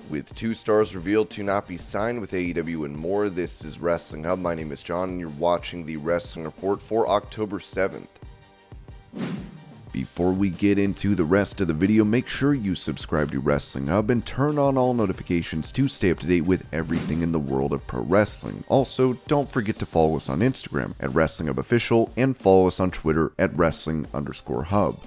With 2 stars revealed to not be signed with AEW and more, this is Wrestling Hub. My name is John and you're watching the Wrestling Report for October 7th. Before we get into the rest of the video, make sure you subscribe to Wrestling Hub and turn on all notifications to stay up to date with everything in the world of pro wrestling. Also, don't forget to follow us on Instagram at Wrestling Hub Official and follow us on Twitter at Wrestling_Hub.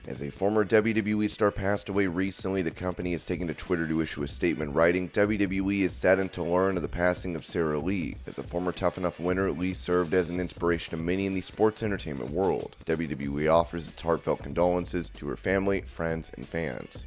As a former WWE star passed away recently, the company has taken to Twitter to issue a statement writing, WWE is saddened to learn of the passing of Sara Lee. As a former Tough Enough winner, Lee served as an inspiration to many in the sports entertainment world. WWE offers its heartfelt condolences to her family, friends, and fans.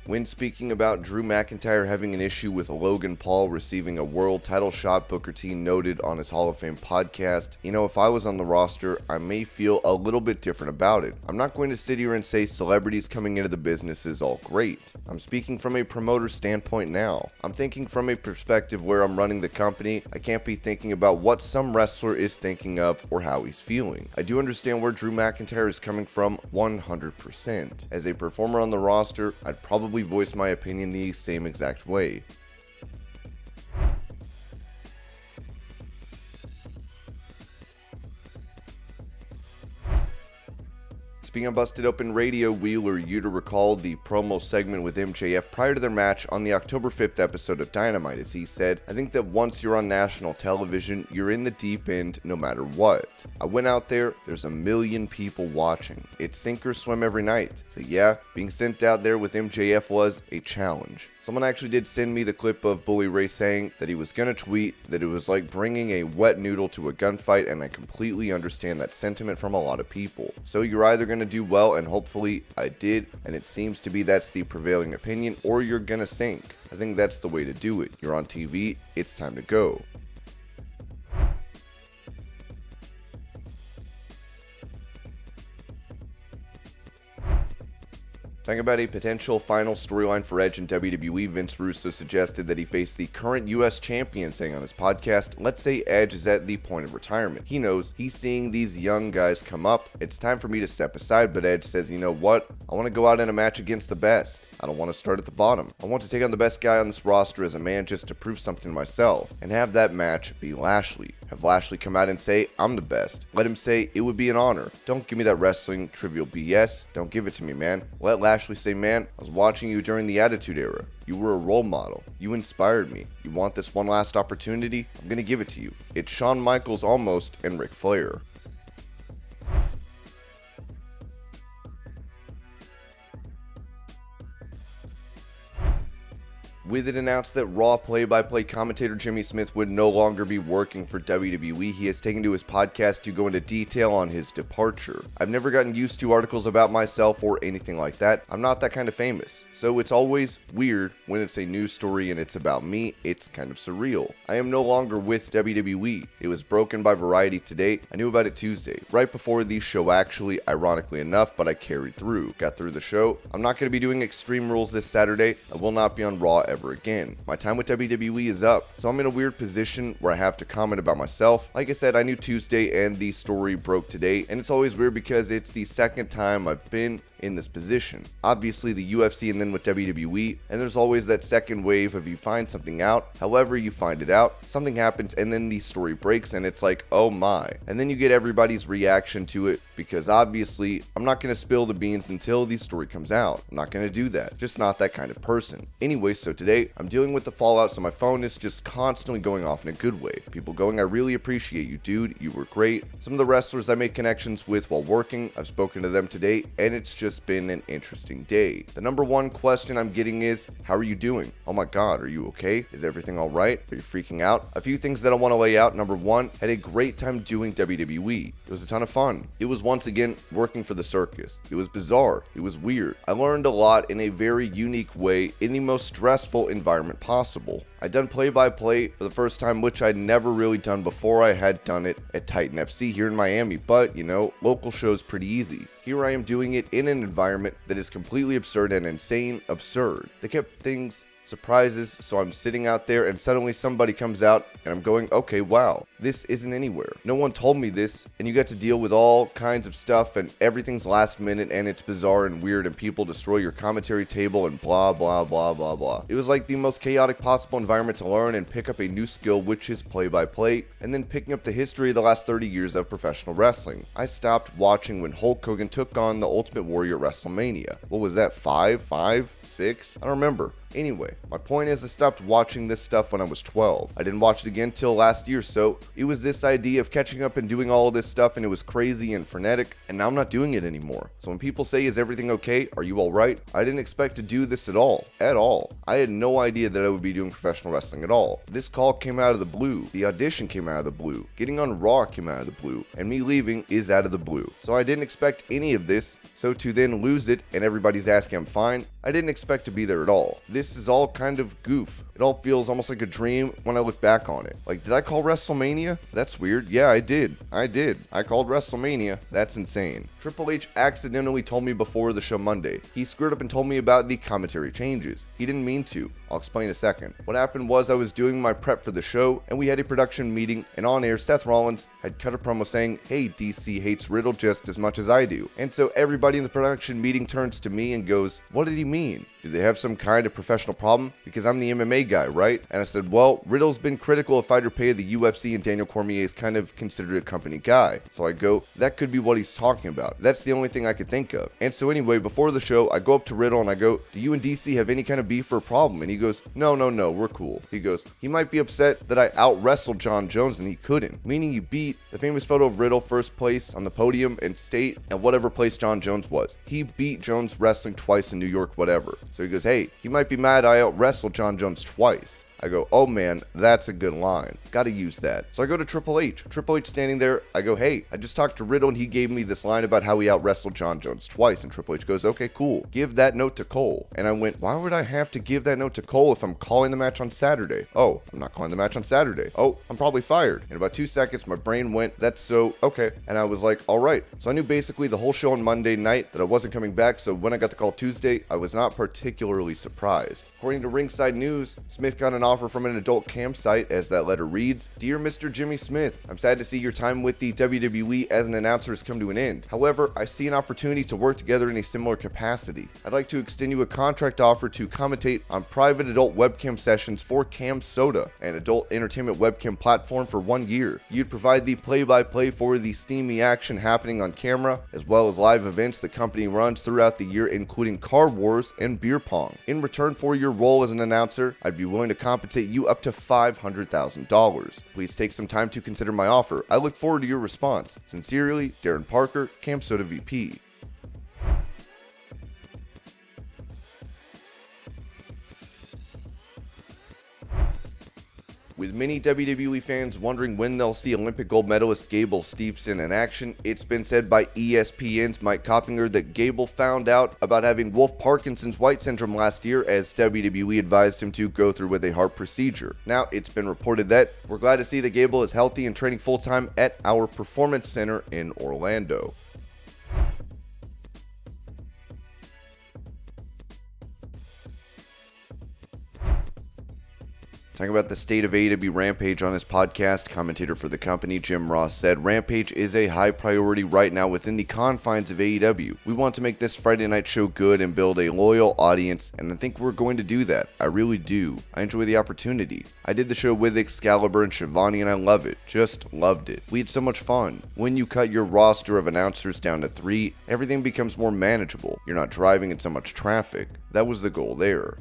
When speaking about Drew McIntyre having an issue with Logan Paul receiving a world title shot, Booker T noted on his Hall of Fame podcast, if I was on the roster, I may feel a little bit different about it. I'm not going to sit here and say celebrities coming into the business is all great. I'm speaking from a promoter standpoint now. I'm thinking from a perspective where I'm running the company. I can't be thinking about what some wrestler is thinking of or how he's feeling. I do understand where Drew McIntyre is coming from 100%. As a performer on the roster, I'd probably voice my opinion the same exact way. Speaking of Busted Open Radio, Wheeler Yuta recalled the promo segment with MJF prior to their match on the October 5th episode of Dynamite, as he said, I think that once you're on national television, you're in the deep end no matter what. I went out there's a million people watching. It's sink or swim every night. So yeah, being sent out there with MJF was a challenge. Someone actually did send me the clip of Bully Ray saying that he was gonna tweet that it was like bringing a wet noodle to a gunfight, and I completely understand that sentiment from a lot of people. So you're either gonna do well, and hopefully I did, and it seems to be that's the prevailing opinion, or you're gonna sink. I think that's the way to do it. You're on TV, it's time to go. Talking about a potential final storyline for Edge in WWE, Vince Russo suggested that he face the current US champion, saying on his podcast, let's say Edge is at the point of retirement. He knows he's seeing these young guys come up. It's time for me to step aside, but Edge says, you know what? I want to go out in a match against the best. I don't want to start at the bottom. I want to take on the best guy on this roster as a man just to prove something to myself, and have that match be Lashley. Have Lashley come out and say, I'm the best. Let him say, it would be an honor. Don't give me that wrestling trivial BS. Don't give it to me, man. Let Lashley say, man, I was watching you during the Attitude Era. You were a role model. You inspired me. You want this one last opportunity? I'm going to give it to you. It's Shawn Michaels almost and Ric Flair. With it announced that Raw play-by-play commentator Jimmy Smith would no longer be working for WWE, he has taken to his podcast to go into detail on his departure. I've never gotten used to articles about myself or anything like that. I'm not that kind of famous. So it's always weird when it's a news story and it's about me. It's kind of surreal. I am no longer with WWE. It was broken by Variety today. I knew about it Tuesday, right before the show actually, ironically enough, but I carried through. Got through the show. I'm not going to be doing Extreme Rules this Saturday. I will not be on Raw ever again. My time with WWE is up, so I'm in a weird position where I have to comment about myself. Like I said, I knew Tuesday and the story broke today, and it's always weird because it's the second time I've been in this position. Obviously the UFC and then with WWE, and there's always that second wave of you find something out, however you find it out, something happens and then the story breaks and it's like, oh my. And then you get everybody's reaction to it because obviously I'm not going to spill the beans until the story comes out. I'm not going to do that. Just not that kind of person. Anyway, so today I'm dealing with the fallout, so my phone is just constantly going off in a good way. People going, I really appreciate you, dude. You were great. Some of the wrestlers I made connections with while working, I've spoken to them today, and it's just been an interesting day. The number one question I'm getting is, how are you doing? Oh my god, are you okay? Is everything all right? Are you freaking out? A few things that I want to lay out. Number one, had a great time doing WWE. It was a ton of fun. It was once again working for the circus. It was bizarre. It was weird. I learned a lot in a very unique way in the most stressful environment possible. I'd done play-by-play for the first time, which I'd never really done before. I had done it at Titan FC here in Miami, but, local show's pretty easy. Here I am doing it in an environment that is completely absurd and insane absurd. They kept things surprises, so I'm sitting out there and suddenly somebody comes out and I'm going, okay, wow, this isn't anywhere. No one told me this, and you get to deal with all kinds of stuff and everything's last minute and it's bizarre and weird and people destroy your commentary table and blah, blah, blah, blah, blah. It was like the most chaotic possible environment to learn and pick up a new skill, which is play-by-play, and then picking up the history of the last 30 years of professional wrestling. I stopped watching when Hulk Hogan took on the Ultimate Warrior at WrestleMania. What was that, 5, 6? I don't remember. Anyway, my point is I stopped watching this stuff when I was 12. I didn't watch it again till last year, so it was this idea of catching up and doing all of this stuff, and it was crazy and frenetic, and now I'm not doing it anymore. So when people say, is everything okay? Are you alright? I didn't expect to do this at all. At all. I had no idea that I would be doing professional wrestling at all. This call came out of the blue. The audition came out of the blue. Getting on Raw came out of the blue. And me leaving is out of the blue. So I didn't expect any of this, so to then lose it and everybody's asking I'm fine, I didn't expect to be there at all. This is all kind of goof. It all feels almost like a dream when I look back on it. Like, did I call WrestleMania? That's weird. Yeah, I did. I called WrestleMania. That's insane. Triple H accidentally told me before the show Monday. He screwed up and told me about the commentary changes. He didn't mean to. I'll explain in a second. What happened was I was doing my prep for the show, and we had a production meeting, and on air, Seth Rollins had cut a promo saying, hey, DC hates Riddle just as much as I do. And so everybody in the production meeting turns to me and goes, what did he mean? Do they have some kind of professional problem? Because I'm the MMA guy, right? And I said, well, Riddle's been critical of fighter pay of the UFC, and Daniel Cormier is kind of considered a company guy. So I go, that could be what he's talking about. That's the only thing I could think of. And so anyway, before the show, I go up to Riddle and I go, do you and DC have any kind of beef or problem? And he goes, no, we're cool. He goes, he might be upset that I out-wrestled John Jones and he couldn't. Meaning he beat the famous photo of Riddle first place on the podium and state at whatever place John Jones was. He beat Jones wrestling twice in New York, whatever. So he goes, hey, he might be mad I out-wrestled John Jones twice. I go, oh man, that's a good line. Gotta use that. So I go to Triple H. Triple H standing there. I go, hey, I just talked to Riddle and he gave me this line about how he out-wrestled John Jones twice. And Triple H goes, okay, cool. Give that note to Cole. And I went, why would I have to give that note to Cole if I'm calling the match on Saturday? Oh, I'm not calling the match on Saturday. Oh, I'm probably fired. In about 2 seconds, my brain went, that's so, okay. And I was like, all right. So I knew basically the whole show on Monday night that I wasn't coming back. So when I got the call Tuesday, I was not particularly surprised. According to Ringside News, Smith got an offer from an adult campsite, as that letter reads, Dear Mr. Jimmy Smith, I'm sad to see your time with the WWE as an announcer has come to an end. However, I see an opportunity to work together in a similar capacity. I'd like to extend you a contract offer to commentate on private adult webcam sessions for Cam Soda, an adult entertainment webcam platform, for 1 year. You'd provide the play-by-play for the steamy action happening on camera, as well as live events the company runs throughout the year, including Car Wars and Beer Pong. In return for your role as an announcer, I'd be willing to compensate you up to $500,000. Please take some time to consider my offer. I look forward to your response. Sincerely, Darren Parker, Camp Soda VP. With many WWE fans wondering when they'll see Olympic gold medalist Gable Steveson in action, it's been said by ESPN's Mike Coppinger that Gable found out about having Wolff Parkinson's White syndrome last year, as WWE advised him to go through with a heart procedure. Now, it's been reported that we're glad to see that Gable is healthy and training full-time at our Performance Center in Orlando. Talking about the state of AEW Rampage on his podcast, commentator for the company, Jim Ross, said, Rampage is a high priority right now within the confines of AEW. We want to make this Friday night show good and build a loyal audience, and I think we're going to do that. I really do. I enjoy the opportunity. I did the show with Excalibur and Shivani, and I love it. Just loved it. We had so much fun. When you cut your roster of announcers down to 3, everything becomes more manageable. You're not driving in so much traffic. That was the goal there.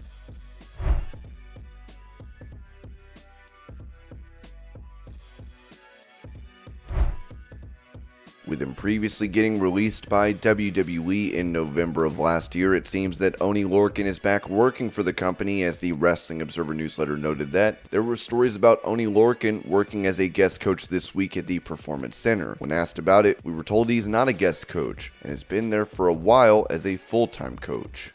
With him previously getting released by WWE in November of last year, it seems that Oney Lorcan is back working for the company, as the Wrestling Observer newsletter noted that. There were stories about Oney Lorcan working as a guest coach this week at the Performance Center. When asked about it, we were told he's not a guest coach and has been there for a while as a full-time coach.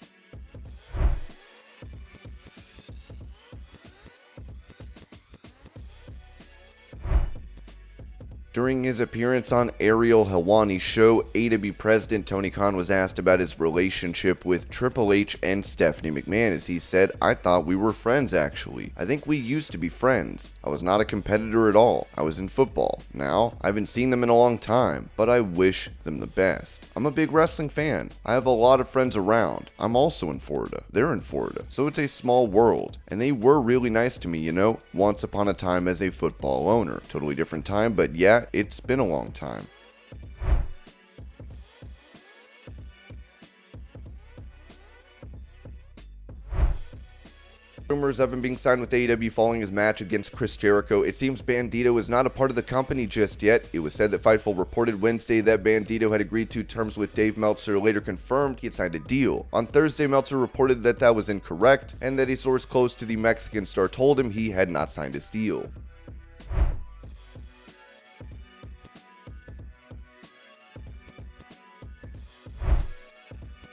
During his appearance on Ariel Helwani's show, AEW President Tony Khan was asked about his relationship with Triple H and Stephanie McMahon, as he said, "I thought we were friends actually. I think we used to be friends. I was not a competitor at all. I was in football. Now, I haven't seen them in a long time, but I wish them the best. I'm a big wrestling fan. I have a lot of friends around. I'm also in Florida. They're in Florida. So it's a small world. And they were really nice to me, once upon a time as a football owner. Totally different time, but yeah, it's been a long time." Rumors of him being signed with AEW following his match against Chris Jericho. It seems Bandido is not a part of the company just yet. It was said that Fightful reported Wednesday that Bandido had agreed to terms with Dave Meltzer, later confirmed he had signed a deal. On Thursday, Meltzer reported that that was incorrect and that a source close to the Mexican star told him he had not signed his deal.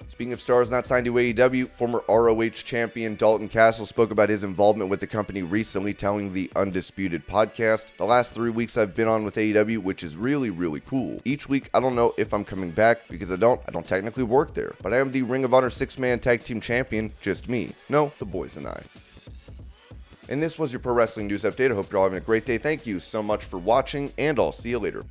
Speaking of stars not signed to AEW, former ROH champion Dalton Castle spoke about his involvement with the company recently, telling the Undisputed podcast, "The last 3 weeks I've been on with AEW, which is really, really cool. Each week, I don't know if I'm coming back because I don't technically work there, but I am the Ring of Honor 6-man tag team champion, just me. No, the boys and I." And this was your Pro Wrestling News Update. I hope you're all having a great day. Thank you so much for watching, and I'll see you later.